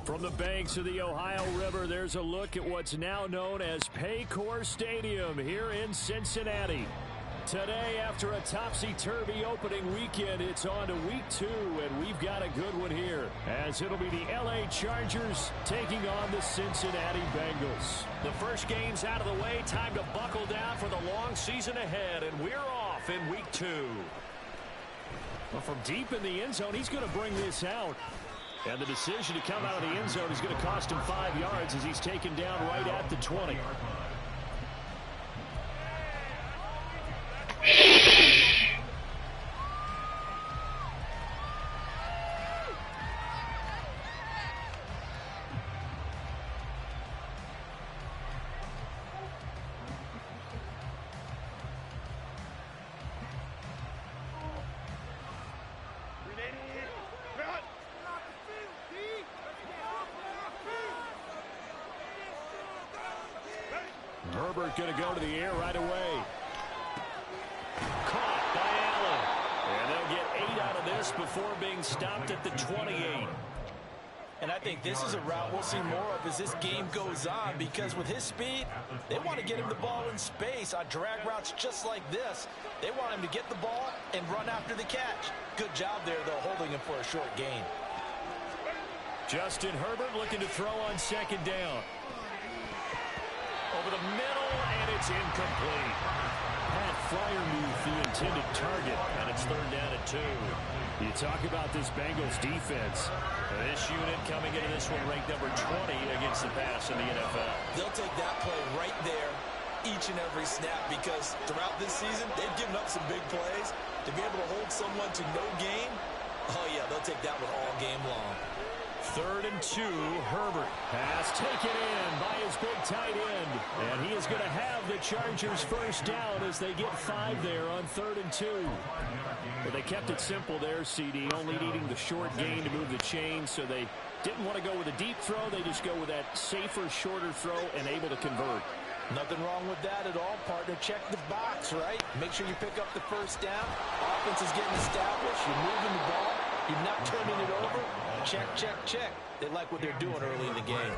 From the banks of the Ohio River, there's a look at what's now known as Paycor Stadium here in Cincinnati. Today, after a topsy-turvy opening weekend, it's on to week 2, and we've got a good one here, as it'll be the LA Chargers taking on the Cincinnati Bengals. The first game's out of the way, time to buckle down for the long season ahead, and we're off in week 2. Well, from deep in the end zone, he's going to bring this out. And the decision to come out of the end zone is going to cost him 5 yards as he's taken down right at the 20. Herbert going to go to the air right away. Caught by Allen. And they'll get 8 out of this before being stopped at the 28. And I think this is a route we'll see more of as this game goes on, because with his speed, they want to get him the ball in space on drag routes just like this. They want him to get the ball and run after the catch. Good job there, though, holding him for a short gain. Justin Herbert looking to throw on second down. Over the middle, and it's incomplete. Pat Fryermuth, the intended target, and it's third down at 2. You talk about this Bengals defense. This unit coming into this one ranked number 20 against the pass in the NFL. They'll take that play right there each and every snap, because throughout this season, they've given up some big plays. To be able to hold someone to no gain, oh yeah, they'll take that one all game long. 3rd and 2, Herbert. Pass taken in by his big tight end. And he is going to have the Chargers first down as they get 5 there on 3rd and 2. But they kept it simple there, CD, only needing the short gain to move the chain, so they didn't want to go with a deep throw. They just go with that safer, shorter throw and able to convert. Nothing wrong with that at all, partner. Check the box, right? Make sure you pick up the first down. Offense is getting established. You're moving the ball. You're not turning it over. Check, check, check. They like what they're doing early in the game.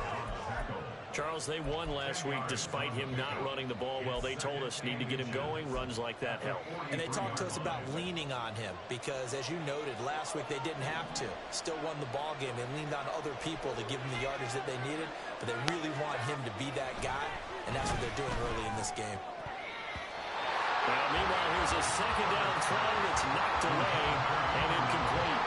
Charles, they won last week despite him not running the ball well. They told us need to get him going. Runs like that help. And they talked to us about leaning on him because, as you noted, last week they didn't have to. Still won the ball game. They leaned on other people to give them the yardage that they needed, but they really want him to be that guy, and that's what they're doing early in this game. Well, meanwhile, here's a second down throw that's knocked away and incomplete.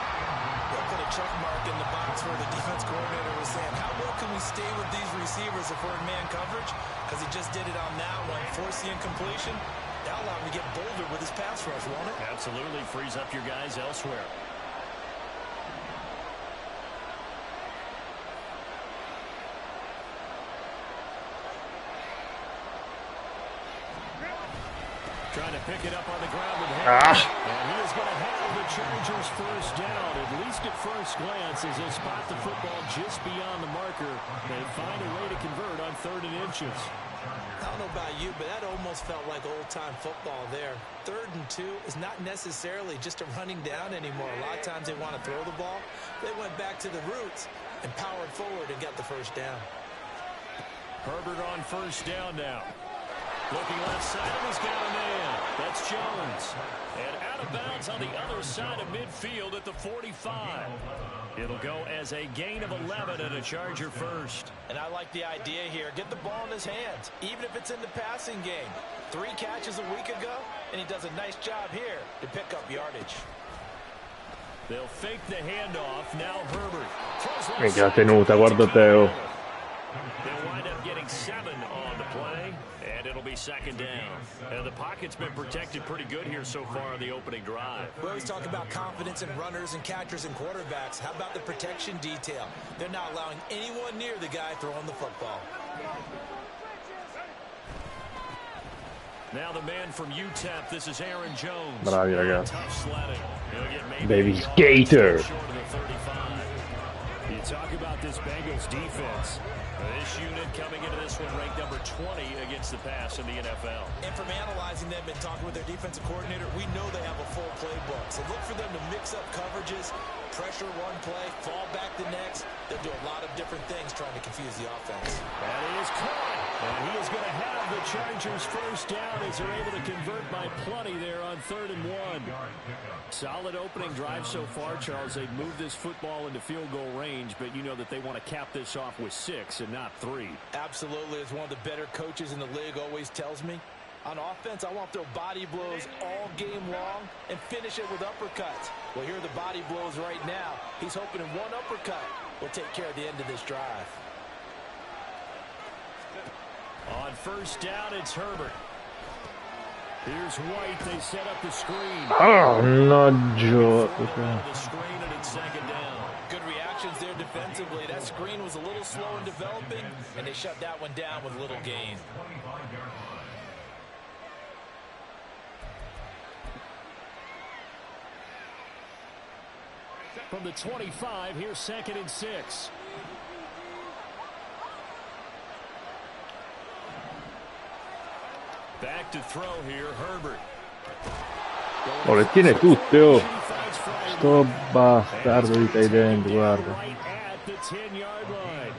They'll put a check mark in the box where the defense coordinator was saying, how well can we stay with these receivers if we're in man coverage? Because he just did it on that one, forced the incompletion. That'll allow him to get bolder with his pass rush, won't it? Absolutely, frees up your guys elsewhere. Trying to pick it up on the ground with him. And he is going to have the Chargers first down, at least at first glance, as they spot the football just beyond the marker. They find a way to convert on 3rd and inches. I don't know about you, but that almost felt like old-time football there. 3rd and 2 is not necessarily just a running down anymore. A lot of times they want to throw the ball. They went back to the roots and powered forward and got the first down. Herbert on first down now. Looking left side, and he's got a man. That's Jones. And out of bounds on the other side of midfield at the 45. It'll go as a gain of 11 and a Charger first. And I like the idea here. Get the ball in his hands, even if it's in the passing game. 3 catches a week ago, and he does a nice job here to pick up yardage. They'll fake the handoff. Now Herbert. Mica la tenuta, guarda Teo. They'll wind up getting 7 on the play, and it'll be second down. And the pocket's been protected pretty good here so far on the opening drive. We always talk about confidence in runners and catchers and quarterbacks. How about the protection detail? They're not allowing anyone near the guy throwing the football. Now the man from UTEP, this is Aaron Jones. Bravi ragazzi. Tough sledding. Baby Gator. You talk about this Bengals defense. This unit coming into this one ranked number 20 against the pass in the NFL. And from analyzing them and talking with their defensive coordinator, we know they have a full playbook. So look for them to mix up coverages, pressure one play, fall back the next. They'll do a lot of different things trying to confuse the offense. And he is caught. And he is going to have the Chargers first down as they're able to convert by plenty there on 3rd and 1. Solid opening drive so far, Charles. They've moved this football into field goal range, but you know that they want to cap this off with 6 and not 3. Absolutely. As one of the better coaches in the league always tells me, on offense, I want to throw body blows all game long and finish it with uppercuts. Well, here are the body blows right now. He's hoping in one uppercut will take care of the end of this drive. On first down, it's Herbert. Here's White. They set up the screen. Oh, no, Joe. The screen, and it's 2nd down. Good reactions there defensively. That screen was a little slow in developing, and they shut that one down with little gain. From the 25, here's 2nd and 6. Back to throw here, Herbert. Oh, le tiene tutte, oh. Sto bastardo di tight end, guarda. Right at the 10-yard line.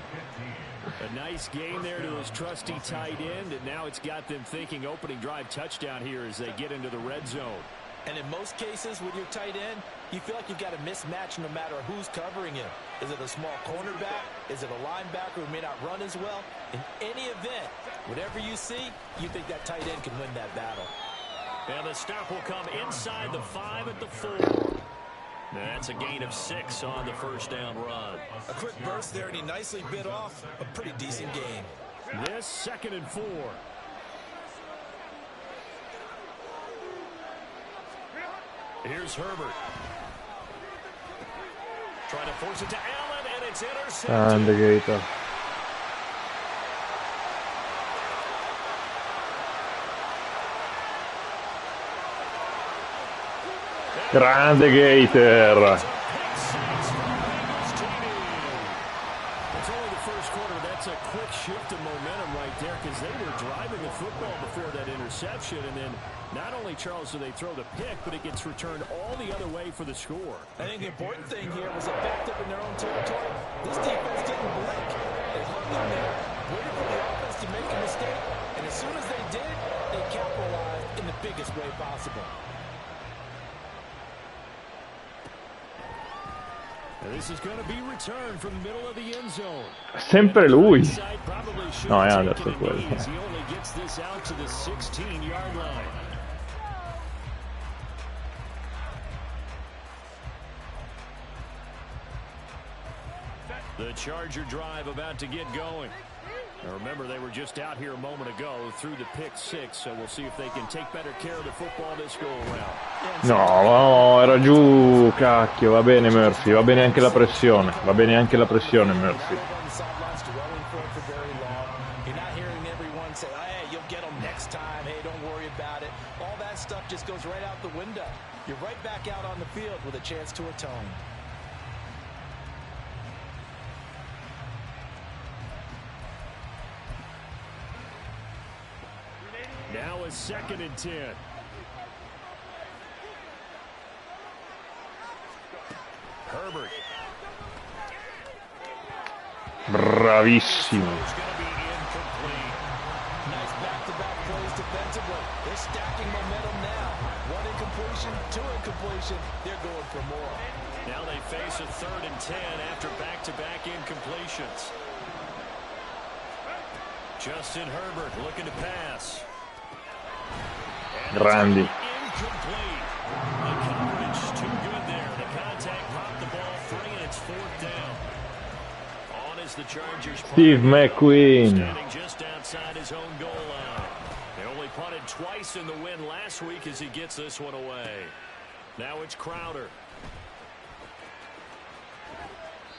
A nice gain there to his trusty tight end, and now it's got them thinking opening drive touchdown here as they get into the red zone. And in most cases with your tight end, you feel like you've got a mismatch no matter who's covering him. Is it a small cornerback? Is it a linebacker who may not run as well? In any event, whatever you see, you think that tight end can win that battle. And the stop will come inside the 5 at the 4. That's a gain of 6 on the first down run. A quick burst there, and he nicely bit off a pretty decent gain. This 2nd and 4. Here's Herbert. Trying to force it to Allen, and it's intercepted. Grande Gator. Grande Gator. It's only the first quarter. That's a quick shift of momentum right there because they were driving the football before that interception, and then not only, Charles, do they throw the pick, but it gets returned all the other way for the score. I think the important thing here was they backed up in their own territory. This defense didn't blink. They hung in there, waited for the offense to make a mistake, and as soon as they did, they capitalized in the biggest way possible. And this is going to be returned from the middle of the end zone. Sempre lui. No, è Anderson quello. He only gets this out to the 16-yard line. The Charger drive about to get going. Now remember, they were just out here a moment ago through the pick 6, so we'll see if they can take better care of the football this go around. No, era giù, cacchio, va bene Murphy, va bene anche la pressione, Murphy. You're not hearing everyone say, hey, you'll get them next time, hey, don't worry about it. All that stuff just goes right out the window. You're right back out on the field with a chance to atone. Now a 2nd and 10. Herbert. Bravissimo. Nice back-to-back plays defensively. They're stacking momentum now. 1 incompletion, 2 incompletion. They're going for more. Now they face a 3rd and 10 after back-to-back incompletions. Justin Herbert looking to pass. Grandi. Incomplete. The coverage too good there. The contact popped the ball free, and it's 4th down. On is the Chargers. Steve McQueen. Standing just outside his own goal line. They only punted twice in the win last week as he gets this one away. Now it's Crowder.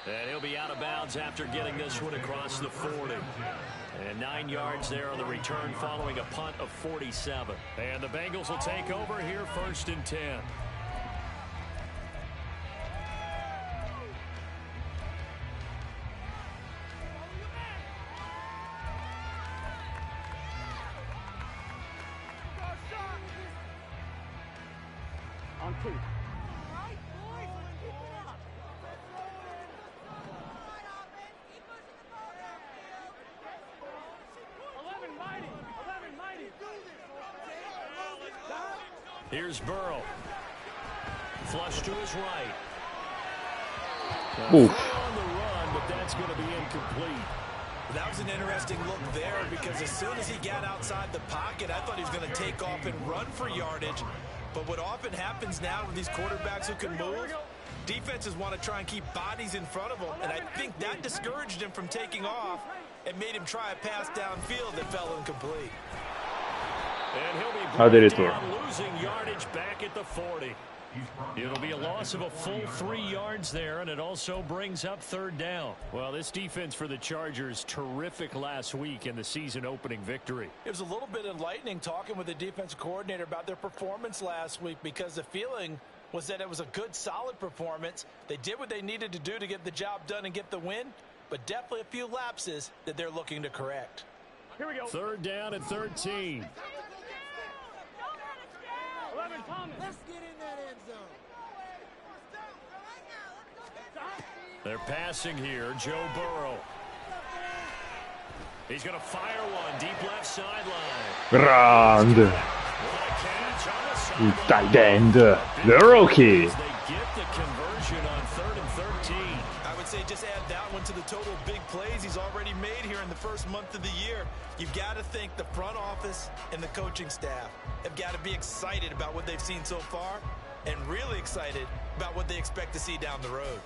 And he'll be out of bounds after getting this one across the 40. And 9 yards there on the return following a punt of 47. And the Bengals will take over here 1st and 10. On 2. Here's Burrow. Flush to his right. Oof. On the run, but that's going to be incomplete. That was an interesting look there because as soon as he got outside the pocket, I thought he was going to take off and run for yardage. But what often happens now with these quarterbacks who can move, defenses want to try and keep bodies in front of them, and I think that discouraged him from taking off and made him try a pass downfield that fell incomplete. And he'll be brought down, losing yardage back at the 40. It'll be a loss of a full 3 yards there, and it also brings up third down. Well, this defense for the Chargers, terrific last week in the season-opening victory. It was a little bit enlightening talking with the defensive coordinator about their performance last week because the feeling was that it was a good, solid performance. They did what they needed to do to get the job done and get the win, but definitely a few lapses that they're looking to correct. Here we go. Third down and 13. Let's get in that end zone. They're passing here. Joe Burrow. He's going to fire one deep left sideline. Grande. Il tight end. The rookie. They get the conversion on 3rd and 13. I would say just add that one to the total big plays he's already made here in the first month of the year. You've got to think the front office and the coaching staff have got to be excited about what they've seen so far and really excited about what they expect to see down the road.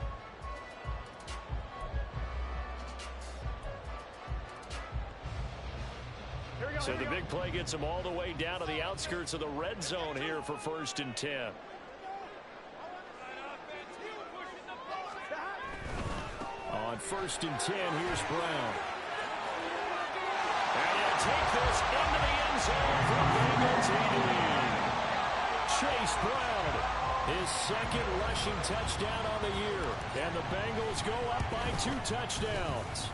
So the big play gets them all the way down to the outskirts of the red zone here for 1st and 10. On 1st and 10, here's Brown. And he'll take this into the end zone for Bengals TD. Chase Brown, his 2nd rushing touchdown on the year. And the Bengals go up by 2 touchdowns.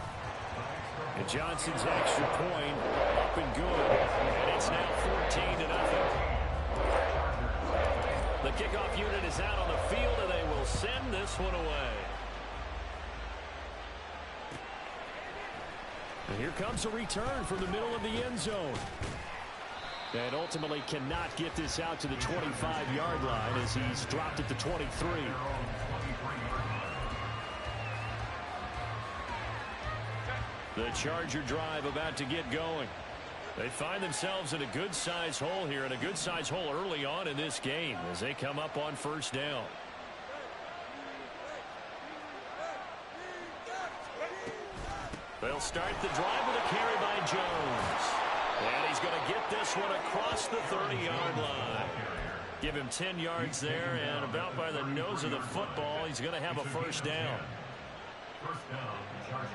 And Johnson's extra point up and good. And it's now 14-0. The kickoff unit is out on the field, and they will send this one away. And here comes a return from the middle of the end zone. And ultimately cannot get this out to the 25-yard line as he's dropped at the 23. The Charger drive about to get going. They find themselves in a good-sized hole here, and a good-sized hole early on in this game as they come up on 1st down. They'll start the drive with a carry by Jones. And he's going to get this one across the 30-yard line. Give him 10 yards there, and about by the nose of the football, he's going to have a 1st down. First down, Chargers.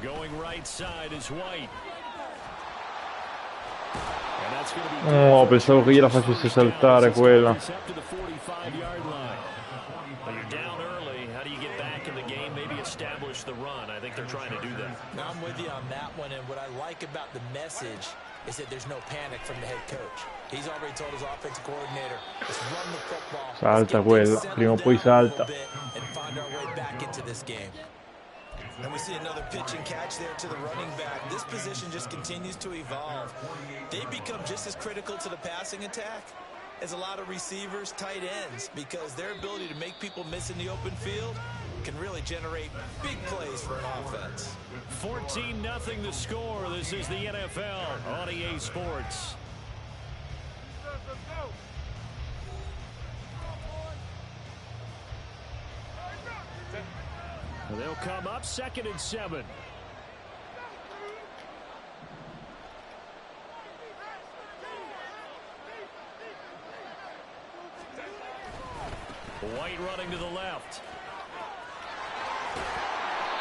Going right side is White. And that's going to be Oh, pensavo che gliela facesse saltare quella. When you're down early, how do you get back in the game? Maybe establish the run. I think they're trying to do that. Now, I'm with you on that one, and what I like about the message is that there's no panic from the head coach. He's already told his offensive coordinator, let's run the football. Salta quella, prima o poi salta. And find our way back into this game. And we see another pitch and catch there to the running back. This position just continues to evolve. They become just as critical to the passing attack as a lot of receivers, tight ends, because their ability to make people miss in the open field can really generate big plays for an offense. 14-0 the score. This is the NFL on EA Sports. They'll come up 2nd and 7. White running to the left.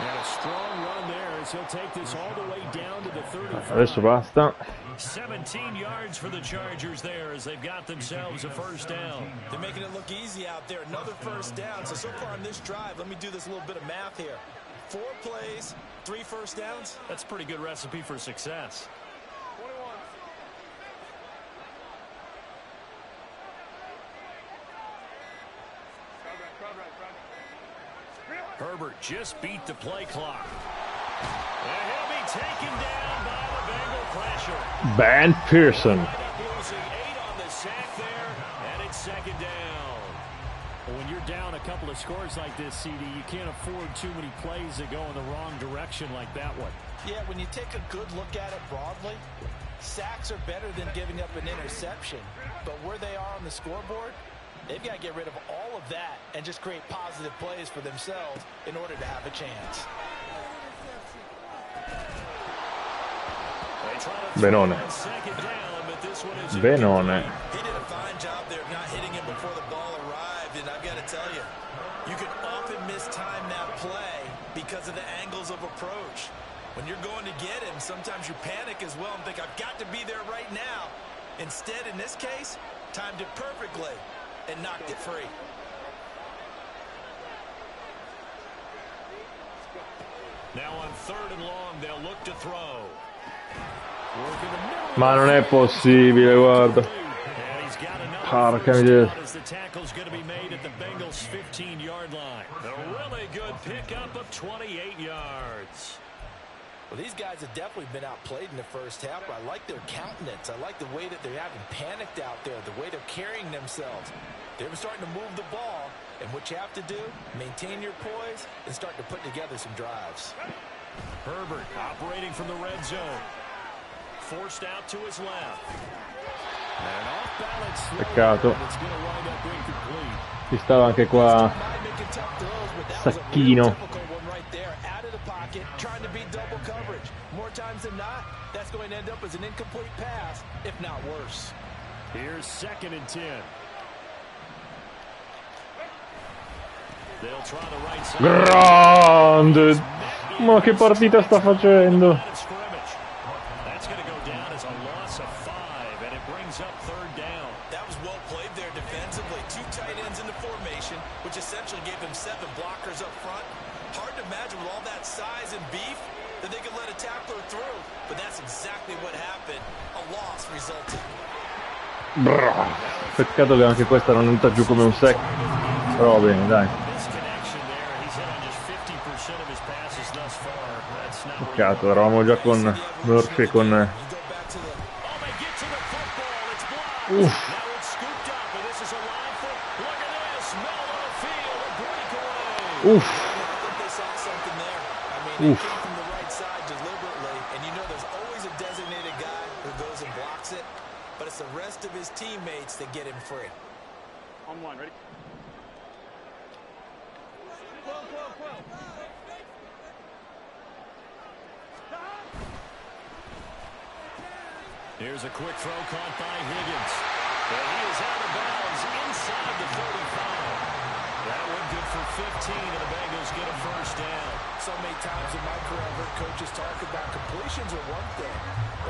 And a strong run there as he'll take this all the way down to the 35. Adesso basta. 17 yards for the Chargers there as they've got themselves a 1st down. They're making it look easy out there. Another 1st down. So far on this drive, let me do this little bit of math here. 4 plays, 3 1st downs. That's a pretty good recipe for success. Herbert just beat the play clock. And he'll be taken down by the Bengal pressure. Ben Pearson. Losing 8 on the sack there, and it's second down. When you're down a couple of scores like this, CD, you can't afford too many plays that go in the wrong direction like that one. Yeah, when you take a good look at it broadly, sacks are better than giving up an interception. But where they are on the scoreboard, they've got to get rid of all of that and just create positive plays for themselves in order to have a chance. Benone. Benone. He did a fine job there of not hitting him before the ball arrived, and I've got to tell you, you can often mistime that play because of the angles of approach. When you're going to get him, sometimes you panic as well and think, I've got to be there right now. Instead, in this case, timed it perfectly and knocked it free. Now on 3rd and long, they'll look to throw. Ma non è possibile, guarda. Porca miseria. The tackle's going to be made at the Bengals 15-yard line. A really good pickup of 28 yards. Well, these guys have definitely been outplayed in the first half, but I like their countenance. I like the way that they haven't panicked out there, the way they're carrying themselves. They're starting to move the ball, and what you have to do, maintain your poise and start to put together some drives. Herbert operating from the red zone. Forced out to his left. And off balance throw. Peccato. It's going to wind up incomplete. Ci stava anche qua Sacchino. Out of the pocket, trying to beat double coverage. More times than not, that's going to end up as an incomplete pass, if not worse. Here's 2nd and 10. They'll try the right side. Grande! Ma che partita sta facendo? That's going to go down as a loss of 5, and it brings up 3rd down. That was well played there defensively. 2 tight ends in the formation, which essentially gave them 7 blockers up front. Hard to imagine with all that size and beef that they could let a tackler through, but that's exactly what happened. A loss resulted. Peccato che anche questa non è venuta giù come un sec. Però va bene, dai. Peccato, eravamo già con Murphy e con... Uff. From the right side deliberately, and you know there's always a designated guy who goes and blocks it, but it's the rest of his teammates that get him free. On 1, ready? Here's a quick throw caught by Higgins. And he is out of bounds inside the 35. That one good for 15, and the Bengals get a 1st down. So many times in my career, I've heard coaches talk about completions are one thing.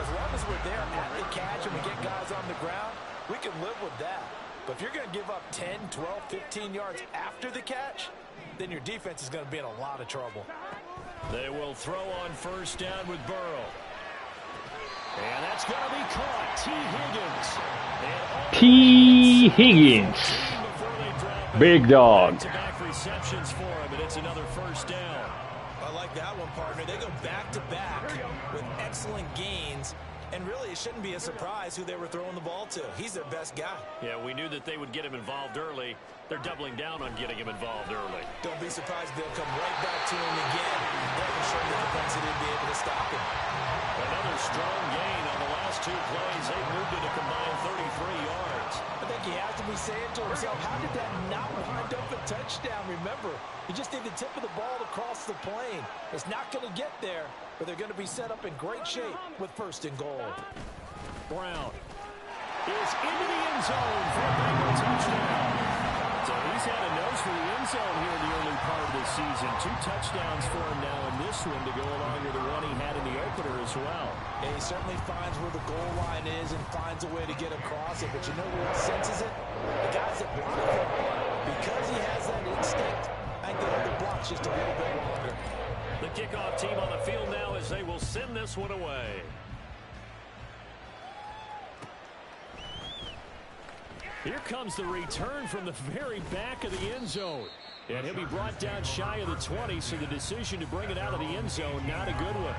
As long as we're there at the catch and we get guys on the ground, we can live with that. But if you're going to give up 10, 12, 15 yards after the catch, then your defense is going to be in a lot of trouble. They will throw on 1st down with Burrow. And that's going to be caught. T. Higgins. Big dog. Back-to-back receptions for him, and it's another 1st down. I like that one, partner. They go back-to-back with excellent gains. And really, it shouldn't be a surprise who they were throwing the ball to. He's their best guy. Yeah, we knew that they would get him involved early. They're doubling down on getting him involved early. Don't be surprised they'll come right back to him again. That will show the propensity to be able to stop him. Another strong gain on the last 2 plays. They've moved it a combined 33 yards. I think he has to be saying to himself, how did that not wind up a touchdown? Remember, you just need the tip of the ball to cross the plane. It's not going to get there, but they're going to be set up in great shape with 1st and goal. Brown is into the end zone for a Bengal touchdown. So he's had a nose for the end zone here in the early part of the season. 2 touchdowns for him now in this one to go along with the one he had in the opener as well. And he certainly finds where the goal line is and finds a way to get across it. But you know who else senses it? The guys that block him. Because he has that instinct, I think they hold the blocks just a little bit longer. The kickoff team on the field now as they will send this one away. Here comes the return from the very back of the end zone. And he'll be brought down shy of the 20, so the decision to bring it out of the end zone, not a good one.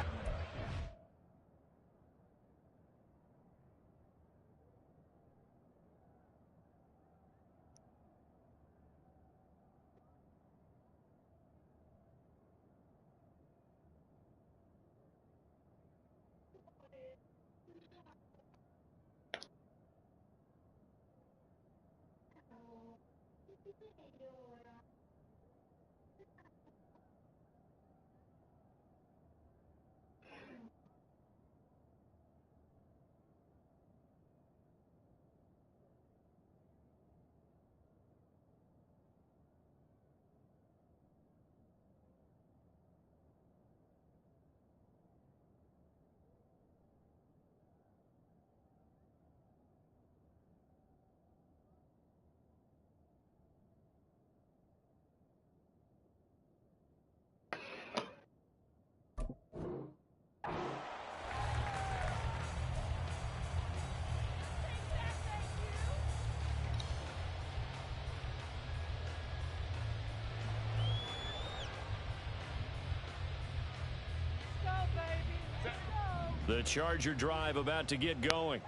The Charger drive about to get going.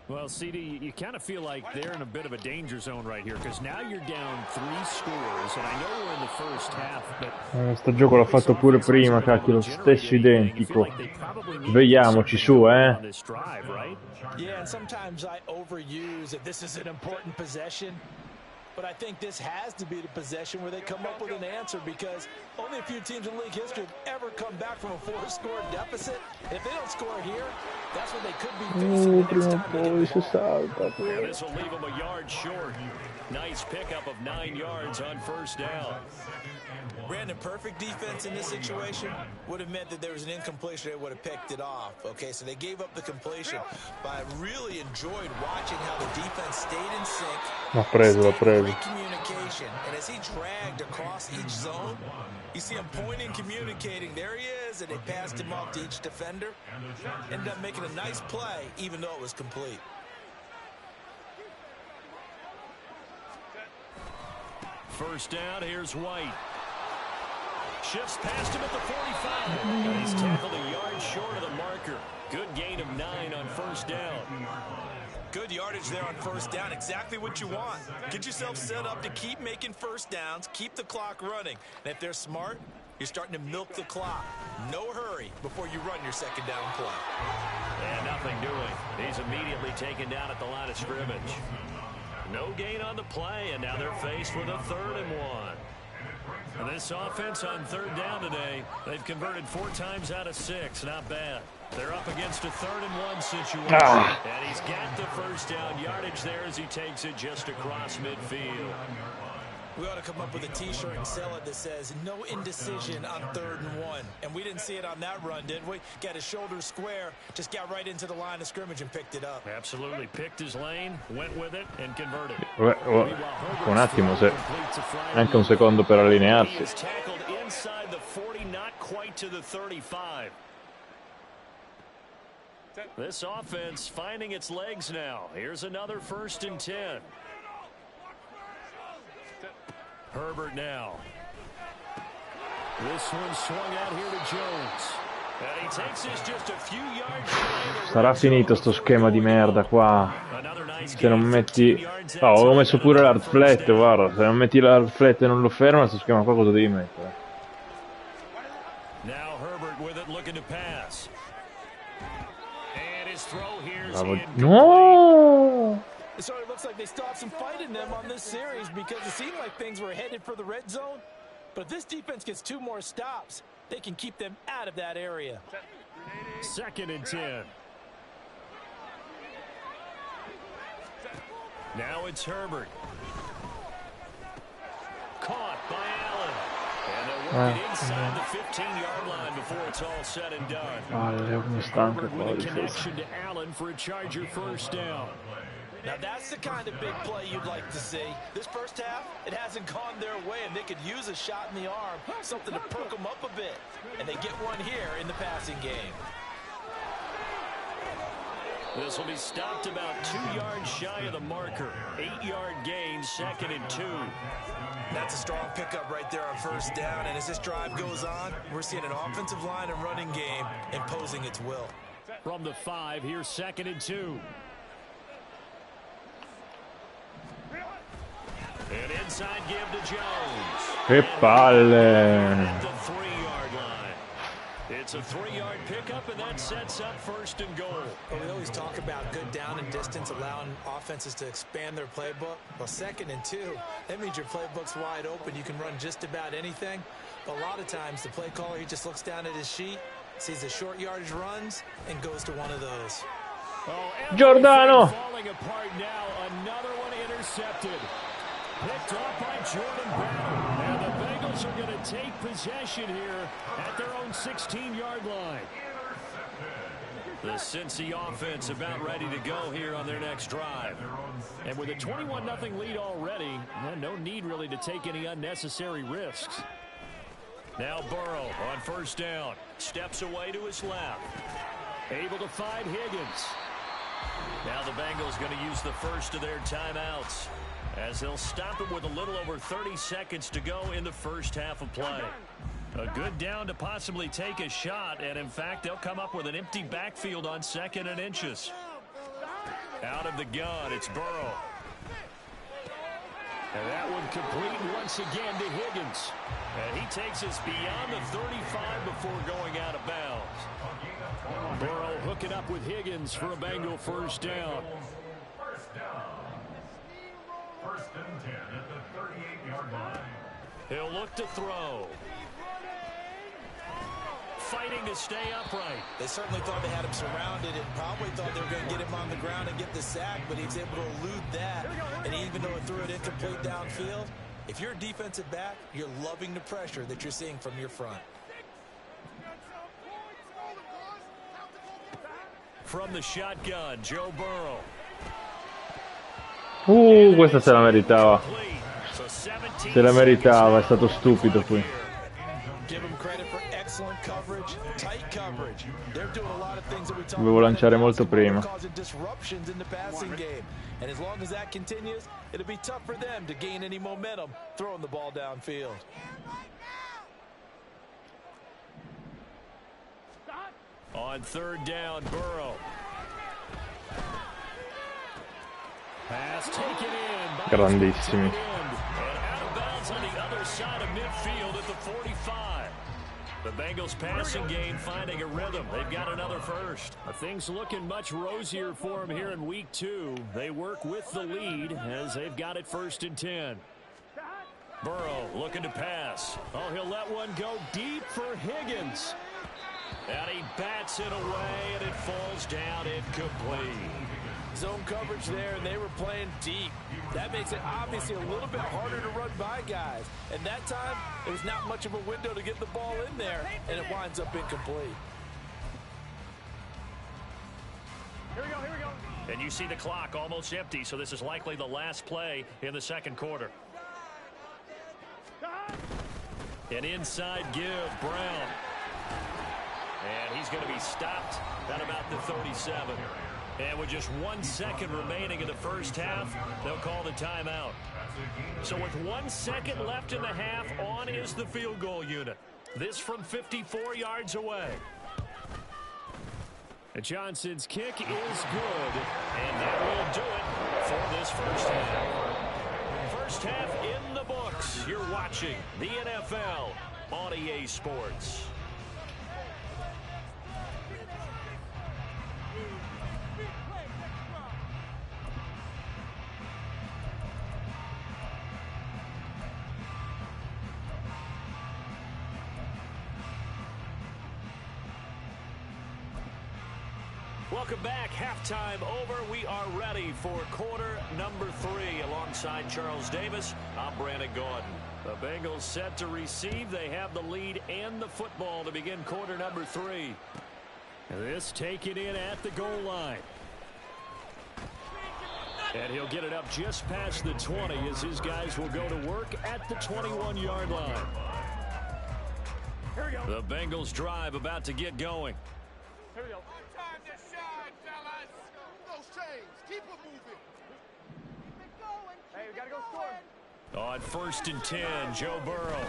Well, CD, you kind of feel like they're in a bit of a danger zone right here because now you're down 3 scores, and I know we're in the first half, but sto gioco l'ho fatto pure prima, cacchio, lo stesso identico. Svegliamoci su, Yeah, and sometimes I overuse that this is an important possession. But I think this has to be the possession where they come up with an answer because only a few teams in league history have ever come back from a 4-score deficit. And if they don't score here, that's what they could be facing the next time they get the ball. And this will leave them a yard short. Nice pickup of 9 yards on first down. Brandon, perfect defense in this situation would have meant that there was an incompletion. They would have picked it off. Okay, so they gave up the completion. But I really enjoyed watching how the defense stayed in sync. L'ha preso. Communication. And as he dragged across each zone, you see him pointing, communicating. There he is, and they passed him off to each defender. Ended up making a nice play, even though it was complete. First down, here's White. Shifts past him at the 45. And he's tackled a yard short of the marker. Good gain of 9 on first down. Good yardage there on first down. Exactly what you want. Get yourself set up to keep making first downs, keep the clock running. And if they're smart, you're starting to milk the clock. No hurry before you run your second down play. And nothing doing. He's immediately taken down at the line of scrimmage. No gain on the play, and now they're faced with a 3rd and 1. And this offense on 3rd down today, they've converted 4 times out of 6. Not bad. They're up against a 3rd and 1 situation. And he's got the first down yardage there as he takes it just across midfield. We ought to come up with a T-shirt and sell it that says no indecision on 3rd and 1. And we didn't see it on that run, did we? Got his shoulders square, just got right into the line of scrimmage and picked it up. Absolutely. Picked his lane, went with it, and converted. Un attimo, se anche un secondo per allinearsi. Tackled inside the 40, not quite to the 35. This offense finding its legs now. Here's another 1st and 10. Herbert now. This one swung out here to Jones. And he takes this just a few yards. Sarà finito sto schema di merda qua. Se non metti... ho messo pure l'hard flat, guarda. Se non metti l'hard flat e non lo ferma, sto schema qua cosa devi mettere? Now Herbert with it, looking to pass. And his throw here. No! So it looks like they stopped some fight in them on this series because it seemed like things were headed for the red zone. But if this defense gets 2 more stops, they can keep them out of that area. 2nd and 10. Now it's Herbert. Caught by Allen. And they'll work it inside the 15-yard line before it's all said and done. Herbert with a connection to Allen for a Charger first down. Now that's the kind of big play you'd like to see. This first half, it hasn't gone their way, and they could use a shot in the arm, something to perk them up a bit. And they get one here in the passing game. This will be stopped about 2 yards shy of the marker. 8-yard gain, 2nd and 2. That's a strong pickup right there on first down. And as this drive goes on, we're seeing an offensive line and running game imposing its will. From the 5, here's 2nd and 2. An inside give to Jones. Che palle. At the 3-yard line. It's a 3-yard pickup, and that sets up 1st and goal. Well, we always talk about good down and distance, allowing offenses to expand their playbook. Well, 2nd and 2, that means your playbook's wide open. You can run just about anything. But a lot of times, the play caller, he just looks down at his sheet, sees the short yardage runs, and goes to one of those. Oh, Giordano. Falling apart now. Another one intercepted. Picked off by Jordan Brown. And the Bengals are going to take possession here at their own 16-yard line. The Cincy offense about ready to go here on their next drive. And with a 21-0 lead already, no need really to take any unnecessary risks. Now Burrow on first down. Steps away to his left. Able to find Higgins. Now the Bengals going to use the first of their timeouts, as they'll stop it with a little over 30 seconds to go in the first half of play. A good down to possibly take a shot, and in fact, they'll come up with an empty backfield on 2nd and inches. Out of the gun, it's Burrow. And that one complete once again to Higgins. And he takes us beyond the 35 before going out of bounds. Burrow hooking up with Higgins for a Bengal first down. First and 10 at the 38-yard line. He'll look to throw. Fighting to stay upright. They certainly thought they had him surrounded and probably thought they were going to get him on the ground and get the sack, but he was able to elude that. And even though it threw it incomplete downfield, if you're a defensive back, you're loving the pressure that you're seeing from your front. From the shotgun, Joe Burrow. Questa se la meritava. Se la meritava, è stato stupido qui. Give him credit for excellent coverage, tight coverage. They're doing a lot of things that we talk Dovevo lanciare molto prima. causing disruptions in the passing game. And as long as that continues, it'll be tough for them to gain any momentum throwing the ball downfield. On third down, Burrow. Pass taken in by Grandissimi. and out of bounds on the other side of midfield at the 45. The Bengals passing game finding a rhythm. They've got another first. Things looking much rosier for them here in week 2. They work with the lead as they've got it 1st and 10. Burrow looking to pass. Oh, he'll let one go deep for Higgins. And he bats it away, and it falls down incomplete. Zone coverage there, and they were playing deep. That makes it obviously a little bit harder to run by guys. And that time, there was not much of a window to get the ball in there, and it winds up incomplete. Here we go, here we go. And you see the clock almost empty, so this is likely the last play in the second quarter. An inside give, Brown. And he's going to be stopped at about the 37. And with just 1 second remaining in the first half, they'll call the timeout. So with 1 second left in the half, on is the field goal unit. This from 54 yards away. Johnson's kick is good, and that will do it for this first half. First half in the books. You're watching the NFL on EA Sports. Welcome back. Halftime over. We are ready for quarter number 3. Alongside Charles Davis, I'm Brandon Gordon. The Bengals set to receive. They have the lead and the football to begin quarter number 3. This taken in at the goal line. And he'll get it up just past the 20 as his guys will go to work at the 21-yard line. Here we go. The Bengals drive about to get going. Here we go. Hey, we gotta go score. On 1st and 10, Joe Burrow.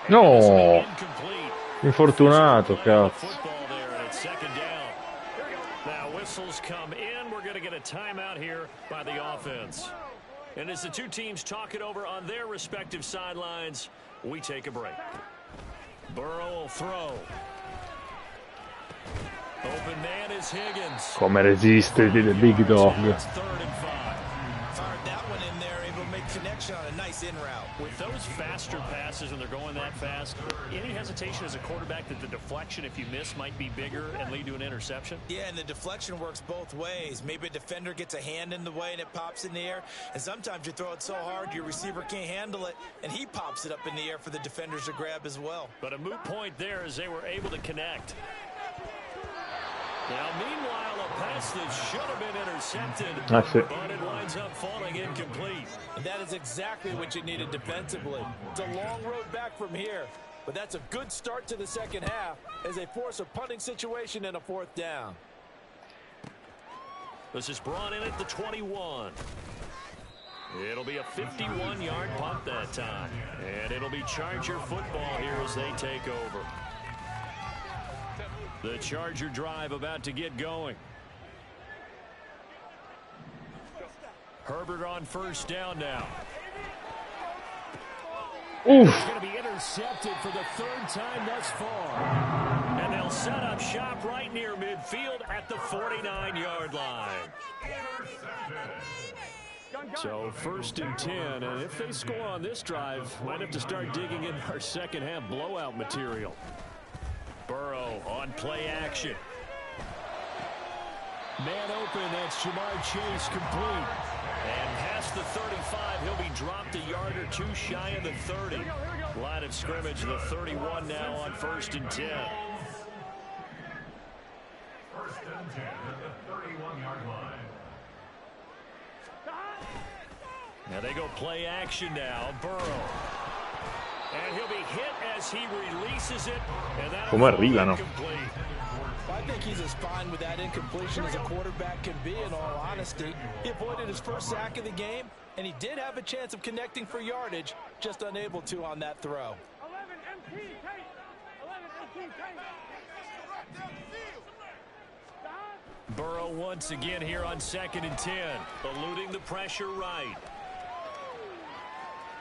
No! Incomplete. Infortunato, cazzo. Football there, and it's 2nd down. Now whistles come in. We're going to get a timeout here by the offense. And as the two teams talk it over on their respective sidelines, we take a break. Burrow will throw. Open man is Higgins. Come resiste the big dog. Fired that one in there, able to make connection on a nice in route. With those faster passes and they're going that fast, any hesitation as a quarterback that the deflection, if you miss, might be bigger and lead to an interception? Yeah, and the deflection works both ways. Maybe a defender gets a hand in the way and it pops in the air, and sometimes you throw it so hard your receiver can't handle it, and he pops it up in the air for the defenders to grab as well. But a moot point there as they were able to connect. Now, meanwhile, a pass that should have been intercepted, That's it. but it winds up falling incomplete. And that is exactly what you needed defensively. It's a long road back from here, but that's a good start to the second half as they force a punting situation and a 4th down. This is brought in at the 21. It'll be a 51-yard punt that time, and it'll be Charger football here as they take over. The Charger drive about to get going. Herbert on 1st down now. Oof. It's going to be intercepted for the 3rd time thus far. And they'll set up shop right near midfield at the 49-yard line. So 1st and 10, and if they score on this drive, might have to start digging in our second half blowout material. Burrow on play action. Man open, that's Jamar Chase complete. And past the 35, he'll be dropped a yard or two shy of the 30. Line of scrimmage, the 31 now on 1st and 10. 1st and 10 at the 31-yard line. Now they go play action now. Burrow. And he'll be hit as he releases it. And Come arrivano. I think he's as fine with that incompletion as a quarterback can be, in all honesty. He avoided his first sack of the game, and he did have a chance of connecting for yardage, just unable to on that throw. 11 MT, 11 MT, Burrow once again here on 2nd and 10, eluding the pressure right.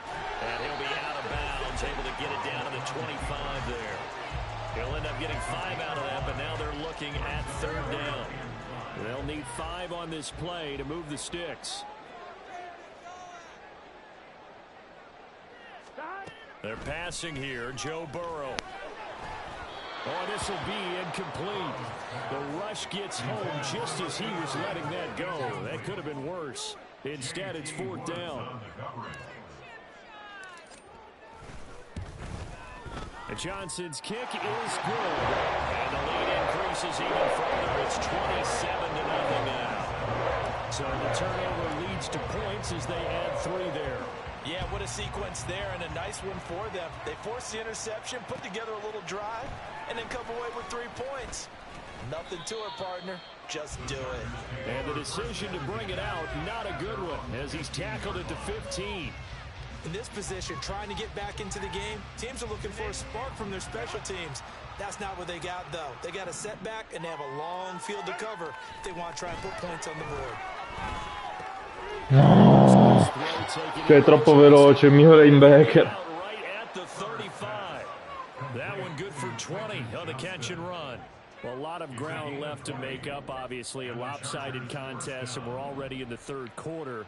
And he'll be out of bounds, able to get it down to the 25 there. He'll end up getting 5 out of that, but now they're looking at 3rd down. They'll need 5 on this play to move the sticks. They're passing here, Joe Burrow. Oh, this will be incomplete. The rush gets home just as he was letting that go. That could have been worse. Instead, it's 4th down. And Johnson's kick is good. And the lead increases even further. It's 27-0 now. So the turnover leads to points as they add 3 there. Yeah, what a sequence there, and a nice one for them. They force the interception, put together a little drive, and then come away with 3 points. Nothing to it, partner. Just do it. And the decision to bring it out, not a good one, as he's tackled at the 15. In this position, trying to get back into the game, teams are looking for a spark from their special teams. That's not what they got, though. They got a setback, and they have a long field to cover if they want to try and put points on the board. No, cioè è troppo veloce il mio linebacker. Right at the 35. That one good for 20 on the catch and run. Well, a lot of ground left to make up, obviously. A lopsided contest, and we're already in the 3rd quarter.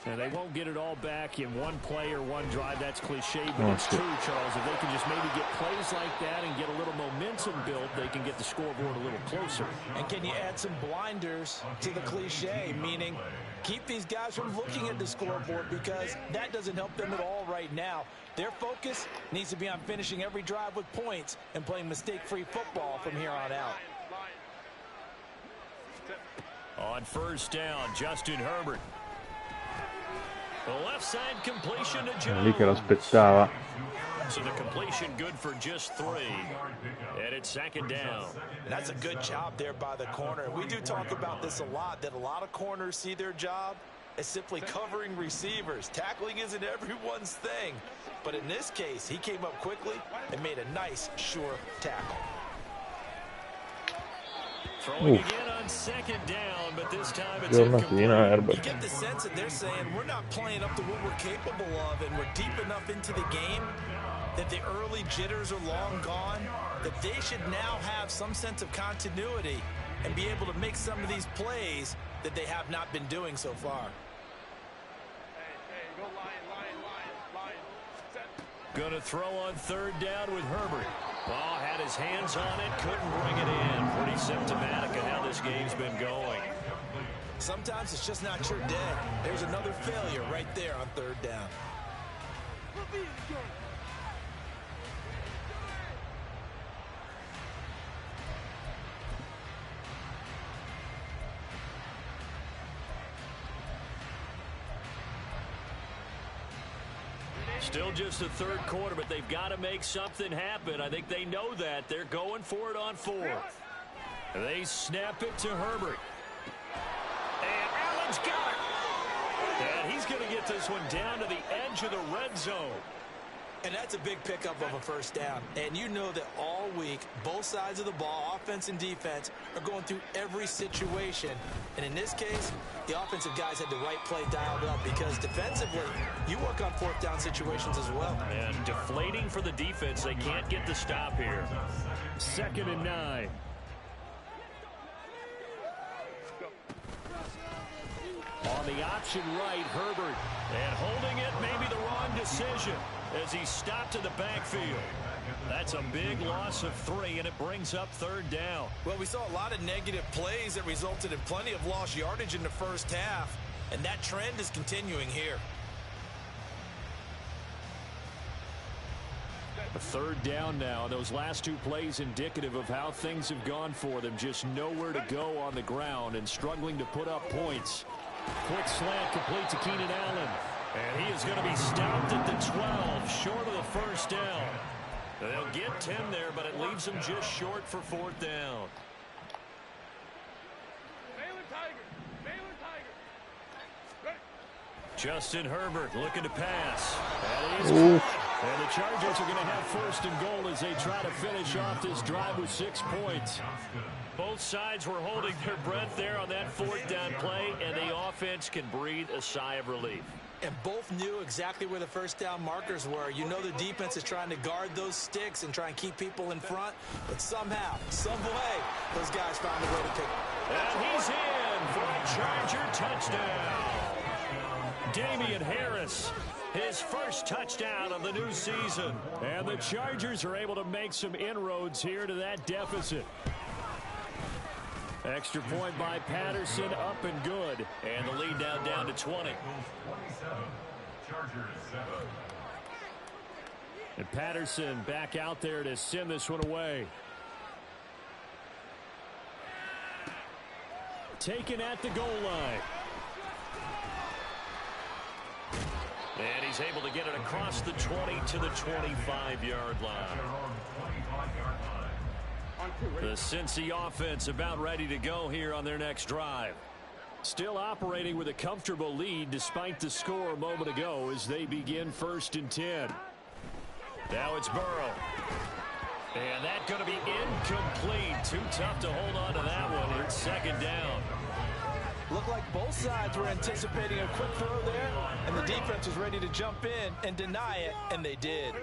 And they won't get it all back in one play or one drive. That's cliche, but it's true, Charles. If they can just maybe get plays like that and get a little momentum built, they can get the scoreboard a little closer. And can you add some blinders to the cliche, meaning keep these guys from looking at the scoreboard, because that doesn't help them at all right now. Their focus needs to be on finishing every drive with points and playing mistake-free football from here on out. On 1st down, Justin Herbert. The left side completion to Jones. Lì che l'aspettava. So the completion good for just 3. And it's 2nd down. And that's a good job there by the corner. We do talk about this a lot, that a lot of corners see their job as simply covering receivers. Tackling isn't everyone's thing. But in this case, he came up quickly and made a nice, sure tackle. Throwing again on 2nd down, but this time it's incomplete. You get the sense that they're saying we're not playing up to what we're capable of, and we're deep enough into the game that the early jitters are long gone, that they should now have some sense of continuity and be able to make some of these plays that they have not been doing so far. Hey, go line. Gonna throw on 3rd down with Herbert. Ball had his hands on it, couldn't bring it in. Pretty symptomatic of how this game's been going. Sometimes it's just not your day. There's another failure right there on 3rd down. Still just the 3rd quarter, but they've got to make something happen. I think they know that. They're going for it on 4th. They snap it to Herbert. And Allen's got it. And he's going to get this one down to the edge of the red zone. And that's a big pickup of a 1st down. And you know that all week, both sides of the ball, offense and defense, are going through every situation. And in this case, the offensive guys had the right play dialed up because defensively, you work on 4th down situations as well. And deflating for the defense. They can't get the stop here. 2nd and 9. On the option right, Herbert. And holding it, maybe the wrong decision as he stopped in the backfield. That's a big loss of 3, and it brings up 3rd down. Well, we saw a lot of negative plays that resulted in plenty of lost yardage in the 1st half, and that trend is continuing here. A 3rd down now. Those last 2 plays indicative of how things have gone for them. Just nowhere to go on the ground and struggling to put up points. Quick slant complete to Keenan Allen. And he is going to be stopped at the 12, short of the 1st down. They'll get 10 there, but it leaves them just short for 4th down. Justin Herbert looking to pass. That is good. And the Chargers are going to have 1st and goal as they try to finish off this drive with 6 points. Both sides were holding their breath there on that 4th down play, and the offense can breathe a sigh of relief. And both knew exactly where the 1st down markers were. You know the defense is trying to guard those sticks and try and keep people in front. But somehow, some way, those guys found a way to pick. And he's in for a Charger touchdown. Damian Harris, his 1st touchdown of the new season. And the Chargers are able to make some inroads here to that deficit. Extra point by Patterson, up and good. And the lead now down to 20. And Patterson back out there to send this one away. Taken at the goal line. And he's able to get it across the 20 to the 25-yard line. The Cincy offense about ready to go here on their next drive. Still operating with a comfortable lead despite the score a moment ago as they begin 1st and 10. Now it's Burrow. And that's going to be incomplete. Too tough to hold on to that one. It's 2nd down. Looked like both sides were anticipating a quick throw there, and the defense was ready to jump in and deny it, and they did.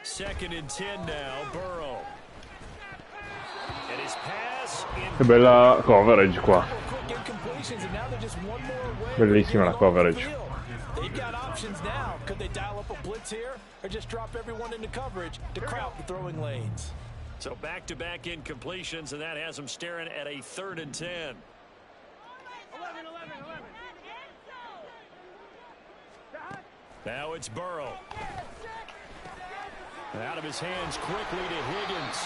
2nd and 10 now, Burrow. And his pass Che bella coverage qua. Bellissima la coverage. They've got options now. Could they dial up a blitz here or just drop everyone into coverage to crowd the throwing lanes? So back-to-back incompletions, and that has them staring at a 3rd and 10. 11. Now it's Burrow. Out of his hands quickly to Higgins.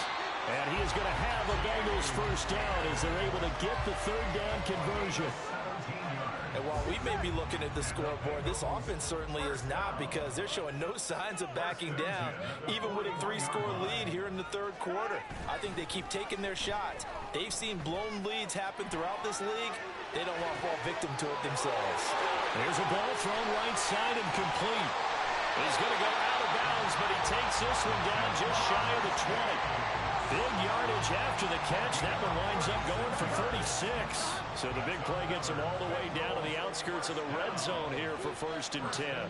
And he is going to have the Bengals 1st down as they're able to get the 3rd down conversion. And while we may be looking at the scoreboard, this offense certainly is not, because they're showing no signs of backing down, even with a 3-score lead here in the third quarter. I think they keep taking their shots. They've seen blown leads happen throughout this league. They don't want to fall victim to it themselves. There's a ball thrown right side and complete. He's going to go out of bounds, but he takes this one down just shy of the 20. Big yardage after the catch. That one winds up going for 36. So the big play gets him all the way down to the outskirts of the red zone here for 1st and 10.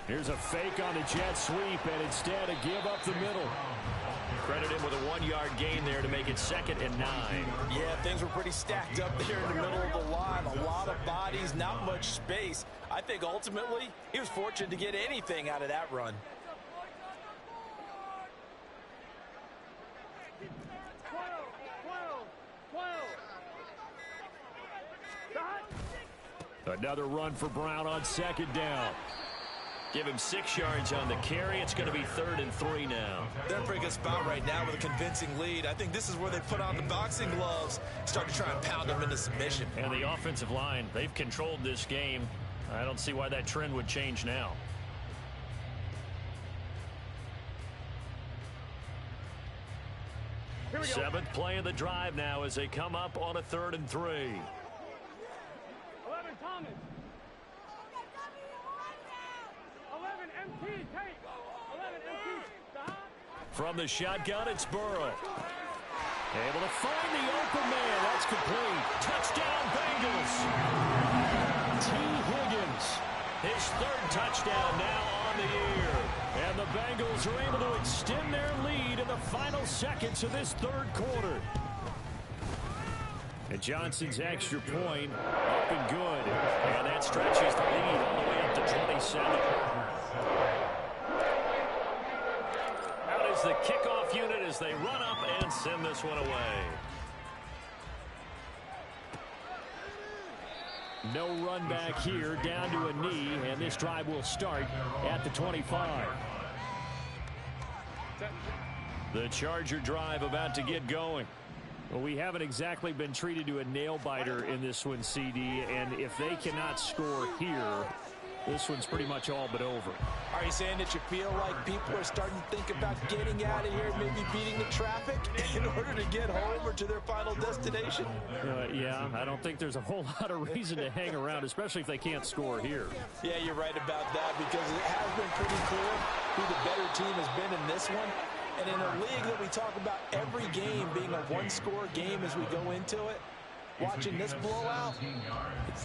Here's a fake on the jet sweep, and instead a give up the middle. Credit him with a 1-yard gain there to make it 2nd and 9. Yeah, things were pretty stacked up there in the middle of the line. A lot of bodies, not much space. I think ultimately he was fortunate to get anything out of that run. Another run for Brown on 2nd down. Give him 6 yards on the carry. It's going to be 3rd and 3 now. They're in a pretty good spot right now with a convincing lead. I think this is where they put on the boxing gloves, start to try and pound them into submission. And the offensive line, they've controlled this game. I don't see why that trend would change now. Seventh play of the drive now as they come up on a 3rd and 3. 11 Thomas. 11 MT, take. 11 MT. Stop. From the shotgun, it's Burrow. Able to find the open man. That's complete. Touchdown, Bengals. T. Higgins. His 3rd touchdown now on the year. And the Bengals are able to extend their lead in the final seconds of this 3rd quarter. And Johnson's extra point up and good. And that stretches the lead all the way up to 27. Out is the kickoff unit as they run up and send this one away. No run back here, down to a knee, and this drive will start at the 25. The Charger drive about to get going. Well, we haven't exactly been treated to a nail-biter in this one, CD, and if they cannot score here, this one's pretty much all but over. Are you saying that you feel like people are starting to think about getting out of here, maybe beating the traffic in order to get home or to their final destination? Yeah, I don't think there's a whole lot of reason to hang around, especially if they can't score here. Yeah, you're right about that, because it has been pretty clear who the better team has been in this one. And in a league that we talk about every game being a 1-score game as we go into it, watching this blowout,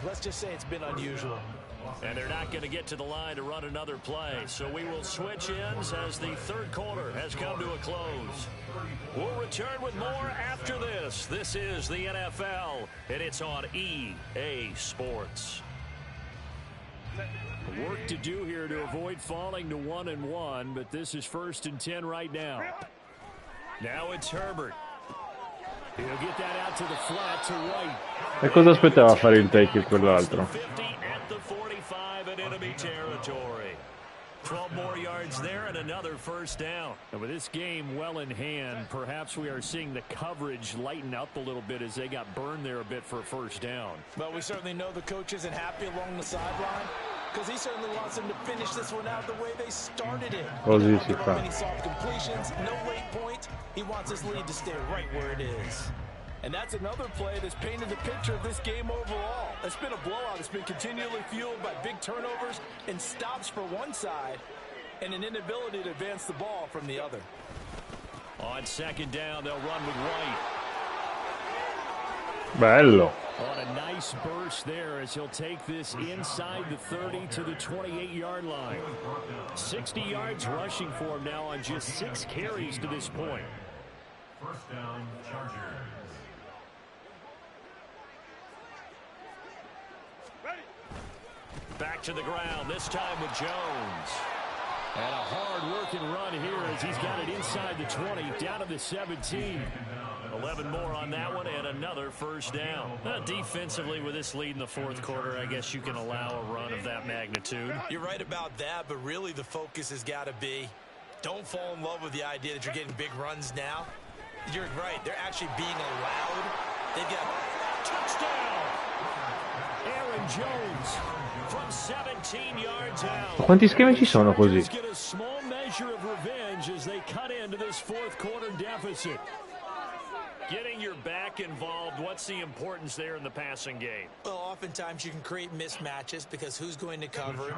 let's just say it's been unusual. And they're not going to get to the line to run another play. So we will switch ends as the 3rd quarter has come to a close. We'll return with more after this. This is the NFL, and it's on EA Sports. Work to do here to avoid falling to 1-1, but this is 1st and 10 right now. Now it's Herbert. He'll get that out to the flat to right. E cosa aspettava a fare il take quell'altro? 50 at the 45 in enemy territory. 12 more yards there and another 1st down. And with this game well in hand, perhaps we are seeing the coverage lighten up a little bit as they got burned there a bit for a 1st down. But we certainly know the coach isn't happy along the sideline, because he certainly wants them to finish this one out the way they started it. Così si fa. Many soft completions, no late point. He wants his lead to stay right where it is. And that's another play that's painted the picture of this game overall. It's been a blowout. It's been continually fueled by big turnovers and stops for one side and an inability to advance the ball from the other. On 2nd down, they'll run with White. Bello. On a nice burst there as he'll take this inside the 30 to the 28-yard line. 60 yards rushing for him now on just 6 carries to this point. 1st down, Chargers. Back to the ground, this time with Jones. And a hard-working run here as he's got it inside the 20, down to the 17. 11 more on that one, and another 1st down. Defensively, with this lead in the 4th quarter, I guess you can allow a run of that magnitude. You're right about that, but really the focus has got to be, don't fall in love with the idea that you're getting big runs now. You're right. They're actually being allowed. They've got Touchdown! Aaron Jones from 17 yards out. Ma quanti schemi ci sono così? Get a small measure of revenge as they cut into this fourth quarter deficit. Getting your back involved, what's the importance there in the passing game? Well, oftentimes you can create mismatches because who's going to cover,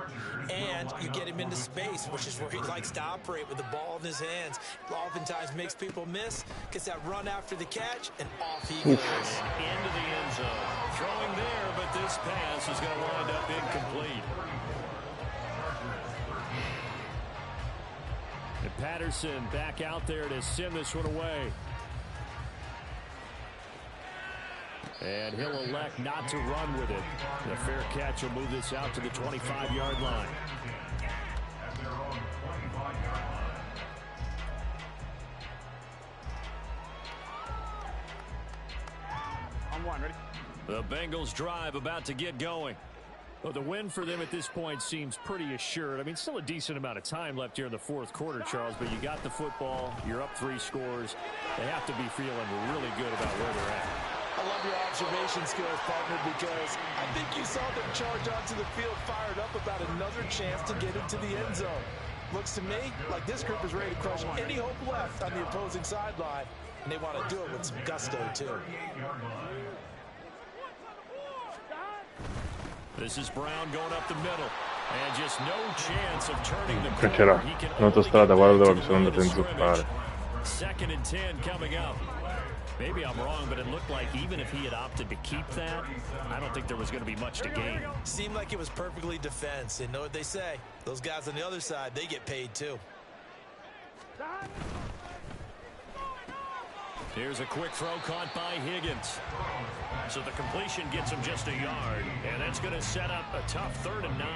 and you get him into space, which is where he likes to operate with the ball in his hands. Oftentimes makes people miss, gets that run after the catch, and off he goes. Into the end zone. Throwing there, but this pass is going to wind up incomplete. And Patterson back out there to send this one away. And he'll elect not to run with it. The fair catch will move this out to the 25-yard line. On one, ready? The Bengals drive about to get going. Well, the win for them at this point seems pretty assured. I mean, still a decent amount of time left here in the fourth quarter, Charles, but you got the football, you're up 3 scores. They have to be feeling really good about where they're at. I love your observation skills, partner, because I think you saw them charge onto the field fired up about another chance to get into the end zone. Looks to me like this group is ready to crush any hope left on the opposing sideline, and they want to do it with some gusto, too. This is Brown going up the middle. And just no chance of turning the Che c'era un'autostrada, guarda dove sono andato a inzuppare. 2nd and 10 coming up. Maybe I'm wrong, but it looked like even if he had opted to keep that, I don't think there was going to be much to gain. Seemed like it was perfectly defense. And know what they say? Those guys on the other side, they get paid too. Here's a quick throw caught by Higgins. So the completion gets him just a yard, and that's going to set up a tough 3rd and 9.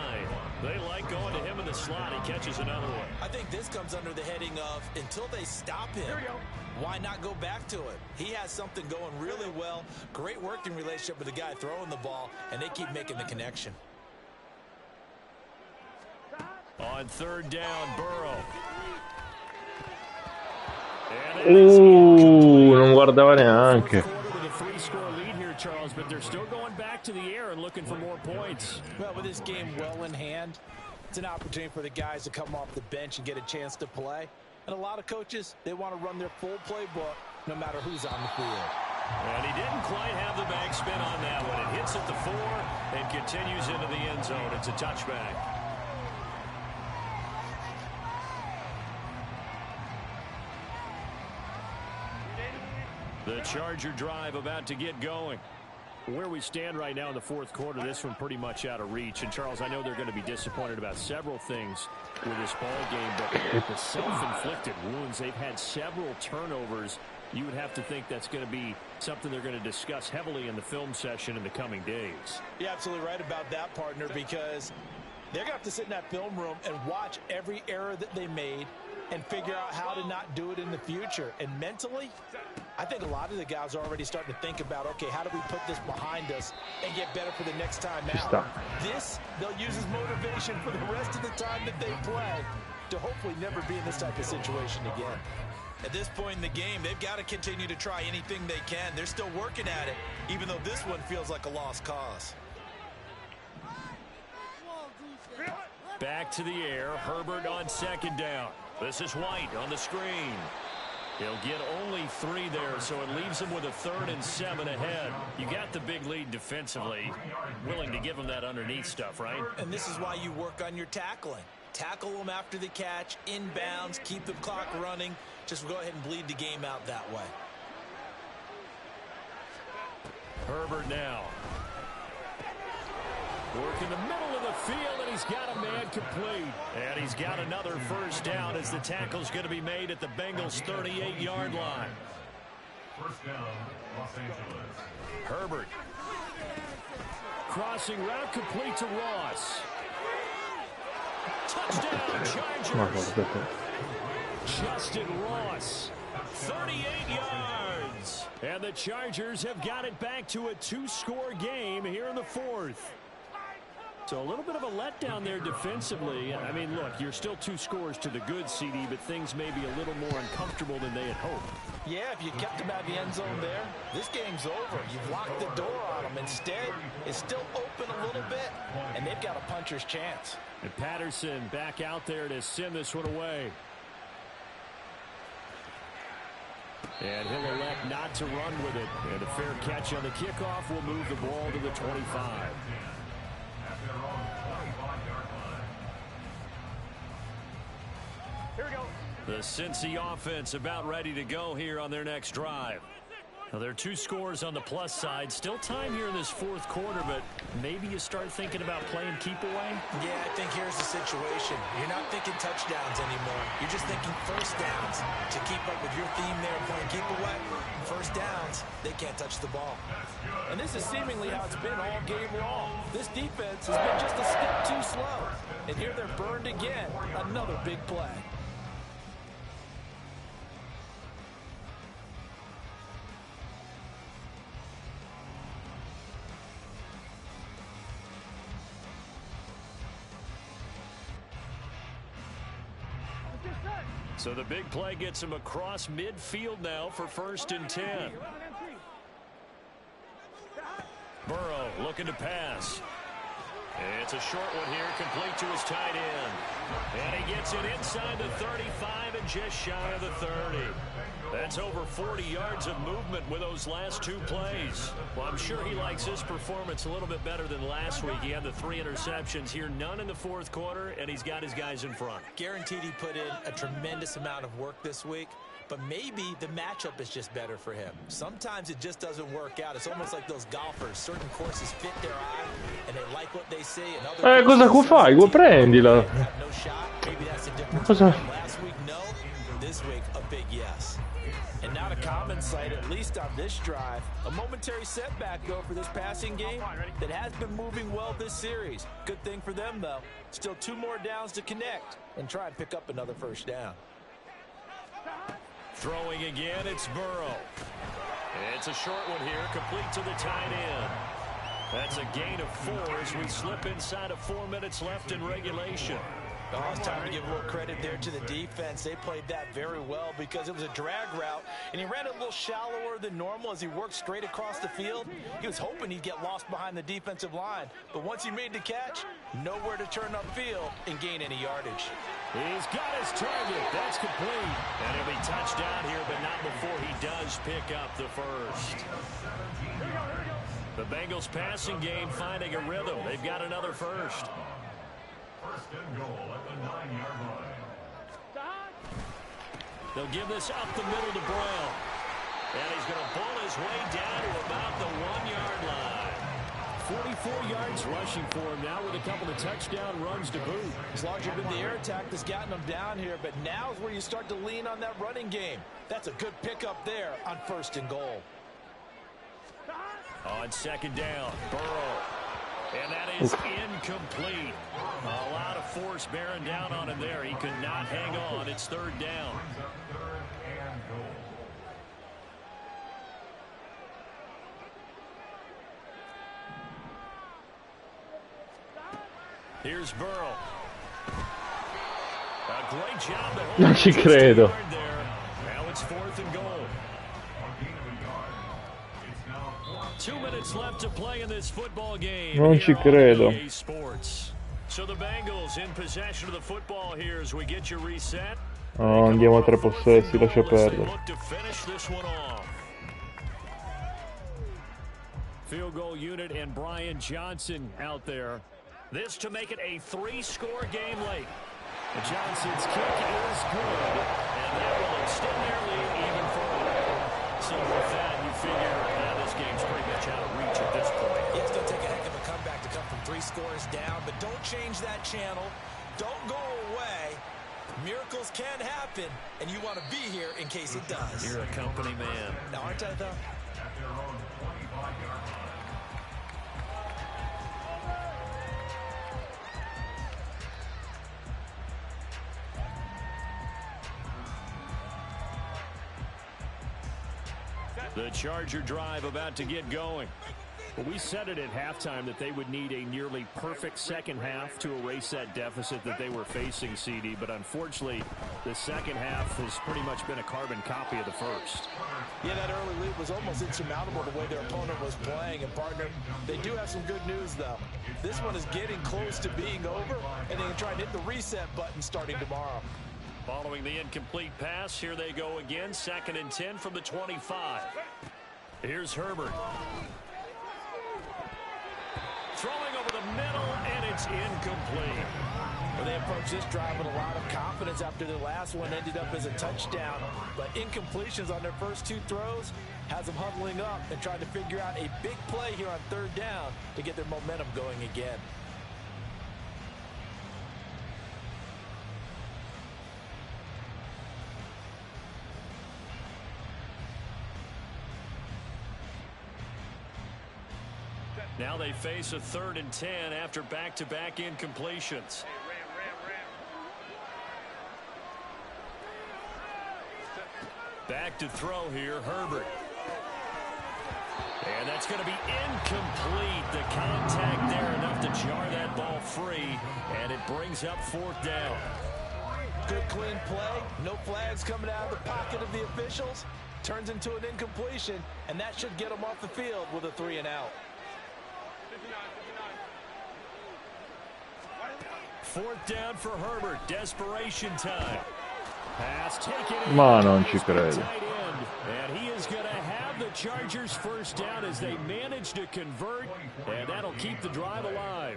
They like going to him in the slot. He catches another one. I think this comes under the heading of until they stop him, why not go back to it? He has something going really well, great working relationship with the guy throwing the ball, and they keep making the connection. On 3rd down, Burrow. Non guardava neanche. Charles, but they're still going back to the air and looking for more points. Well, with this game well in hand, it's an opportunity for the guys to come off the bench and get a chance to play. And a lot of coaches, they want to run their full playbook no matter who's on the field. And he didn't quite have the backspin on that one. It hits at the 4 and continues into the end zone. It's a touchback. The Charger drive about to get going. Where we stand right now in the fourth quarter, this one pretty much out of reach. And, Charles, I know they're going to be disappointed about several things with this ball game, but the self-inflicted wounds, they've had several turnovers. You would have to think that's going to be something they're going to discuss heavily in the film session in the coming days. You're absolutely right about that, partner, because they're going to have to sit in that film room and watch every error that they made and figure out how to not do it in the future. And mentally, I think a lot of the guys are already starting to think about, okay, how do we put this behind us and get better for the next time out? This, they'll use as motivation for the rest of the time that they play to hopefully never be in this type of situation again. At this point in the game, they've got to continue to try anything they can. They're still working at it, even though this one feels like a lost cause. Back to the air, Herbert on 2nd down. This is White on the screen. He'll get only 3 there, so it leaves him with a 3rd and 7 ahead. You got the big lead defensively. Willing to give him that underneath stuff, right? And this is why you work on your tackling. Tackle them after the catch, inbounds, keep the clock running. Just go ahead and bleed the game out that way. Herbert now. Work in the middle of the field, and he's got a man complete. And he's got another 1st down as the tackle's going to be made at the Bengals' 38-yard line. 1st down, Los Angeles. Herbert. Crossing route complete to Ross. Touchdown, Chargers. Justin Ross, 38 yards. And the Chargers have got it back to a 2-score game here in the 4th. So a little bit of a letdown there defensively. I mean, look, you're still 2 scores to the good, CD, but things may be a little more uncomfortable than they had hoped. Yeah, if you kept them at the end zone there, this game's over. You've locked the door on them. Instead, it's still open a little bit, and they've got a puncher's chance. And Patterson back out there to send this one away. And he'll elect not to run with it. And a fair catch on the kickoff will move the ball to the 25. Here we go. The Cincy offense about ready to go here on their next drive. Now, there are 2 scores on the plus side. Still time here in this 4th quarter, but maybe you start thinking about playing keep away? Yeah, I think here's the situation. You're not thinking touchdowns anymore. You're just thinking first downs. To keep up with your theme there playing keep away, first downs, they can't touch the ball. And this is seemingly how it's been all game long. This defense has been just a step too slow. And here they're burned again. Another big play. So the big play gets him across midfield now for 1st and 10. Burrow looking to pass. It's a short one here, complete to his tight end. And he gets it inside the 35 and just shy of the 30. That's over 40 yards of movement with those last 2 plays. Well, I'm sure he likes his performance a little bit better than last week. He had the 3 interceptions here, none in the 4th quarter, and he's got his guys in front. Guaranteed he put in a tremendous amount of work this week, but maybe the matchup is just better for him. Sometimes it just doesn't work out. It's almost like those golfers. Certain courses fit their eye, and they like what they see. And other cosa fai? Prendila. no shot. Maybe that's the difference. Cosa? Last week, no. This week, a big yes. And not a common sight, at least on this drive. A momentary setback, though, for this passing game that has been moving well this series. Good thing for them, though. Still 2 more downs to connect and try and pick up another first down. Throwing again, it's Burrow. It's a short one here, complete to the tight end. That's a gain of 4 as we slip inside of 4 minutes left in regulation. Oh, it's time to give a little credit there to the defense. They played that very well because it was a drag route, and he ran it a little shallower than normal as he worked straight across the field. He was hoping he'd get lost behind the defensive line, but once he made the catch, nowhere to turn upfield and gain any yardage. He's got his target. That's complete. And he'll be touchdown here, but not before he does pick up the first. The Bengals passing game finding a rhythm. They've got another first. 1st and goal at the 9-yard line. They'll give this up the middle to Brown. And he's going to pull his way down to about the 1-yard line. 44 yards rushing for him now with a couple of touchdown runs to boot. It's largely been the air attack that's gotten him down here, but now is where you start to lean on that running game. That's a good pickup there on 1st and goal. On 2nd down, Burrow. And that is incomplete. A lot of force bearing down on him there. He could not hang on. It's 3rd down. Here's Burrow. A great job to hold. Non ci credo. Now it's 4th and goal. 2 minutes left to play in this football game. Non ci credo. Sports. So the Bengals in possession of the football here as we get you reset. Oh, andiamo a 3 possessi, lascia perdere. Look to finish this one off. Field goal unit and Brian Johnson out there. This to make it a 3-score game late. Johnson's kick is good, and that will extend their lead even further. So with that, you figure this game's pretty much out of reach at this point. Yeah, it's going to take a heck of a comeback to come from 3 scores down, but don't change that channel. Don't go away. Miracles can happen, and you want to be here in case it does. You're a company man. Now, aren't I, though? At their own 25-yard line. The Charger drive about to get going. Well, we said it at halftime that they would need a nearly perfect second half to erase that deficit that they were facing, CD. But unfortunately, the second half has pretty much been a carbon copy of the first. Yeah, that early lead was almost insurmountable the way their opponent was playing. And, partner, they do have some good news, though. This one is getting close to being over, and they can try and hit the reset button starting tomorrow. Following the incomplete pass, here they go again. 2nd and 10 from the 25. Here's Herbert. Throwing over the middle, and it's incomplete. Well, they approached this drive with a lot of confidence after their last one ended up as a touchdown. But incompletions on their first 2 throws has them huddling up and trying to figure out a big play here on 3rd down to get their momentum going again. Now they face a 3rd and 10 after back-to-back incompletions. Back to throw here, Herbert. And that's going to be incomplete. The contact there enough to jar that ball free, and it brings up 4th down. Good clean play. No flags coming out of the pocket of the officials. Turns into an incompletion, and that should get them off the field with a 3 and out. 4th down for Herbert. Desperation time. Pass taken. Ma non ci credo. And he is going to have the Chargers 1st down as they manage to convert, and that'll keep the drive alive.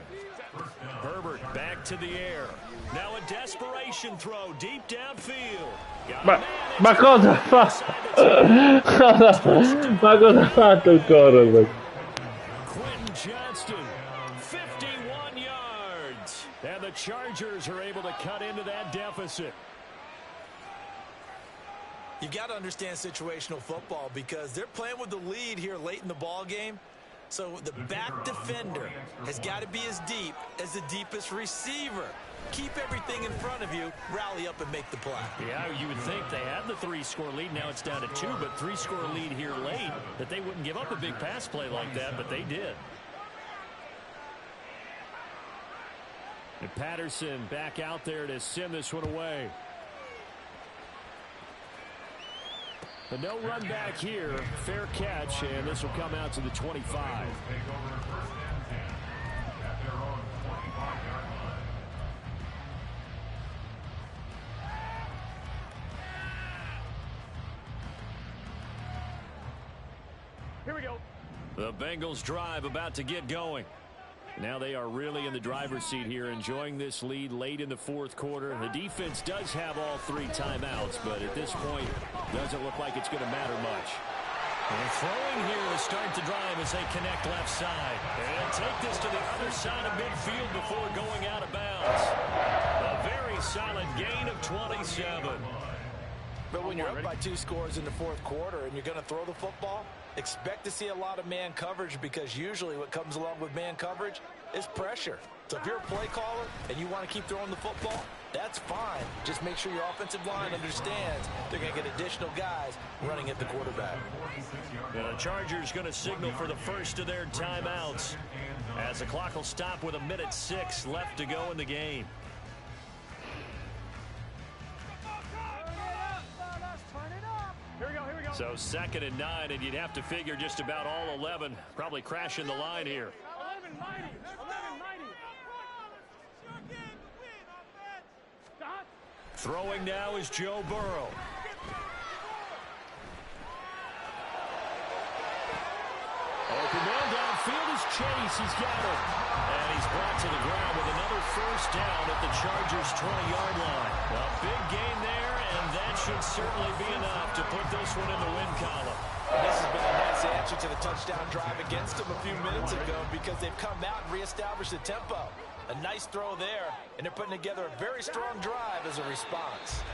Herbert back to the air. Now a desperation throw deep downfield. Ma cosa fa? Ma cosa ha fatto il quarterback? Quentin Johnston, 51 yards. And the Chargers are able to cut into that deficit. You've got to understand situational football because they're playing with the lead here late in the ball game. So the back defender has got to be as deep as the deepest receiver. Keep everything in front of you, rally up and make the play. Yeah, you would think they had the 3-score lead. Now it's down to 2, but 3-score lead here late, that they wouldn't give up a big pass play like that, but they did. And Patterson back out there to send this one away. A no run back here, fair catch, and this will come out to the 25. Here we go. The Bengals drive about to get going. Now they are really in the driver's seat here, enjoying this lead late in the 4th quarter. The defense does have all 3 timeouts, but at this point, doesn't look like it's going to matter much. And throwing here to start the drive as they connect left side. And take this to the other side of midfield before going out of bounds. A very solid gain of 27. But when you're up by 2 scores in the 4th quarter and you're going to throw the football, expect to see a lot of man coverage because usually what comes along with man coverage is pressure. So if you're a play caller and you want to keep throwing the football, that's fine. Just make sure your offensive line understands they're going to get additional guys running at the quarterback. The Chargers going to signal for the first of their timeouts as the clock will stop with 1:06 left to go in the game. So 2nd and 9, and you'd have to figure just about all 11 probably crashing the line here. 11-90. Throwing now is Joe Burrow. Open man downfield is Chase. He's got it. And he's brought to the ground with another 1st down at the Chargers' 20-yard line. A big gain there, and that should certainly be enough to put this one in the win column. This has been a nice answer to the touchdown drive against them a few minutes ago because they've come out and reestablished the tempo. A nice throw there, and they're putting together a very strong drive as a response.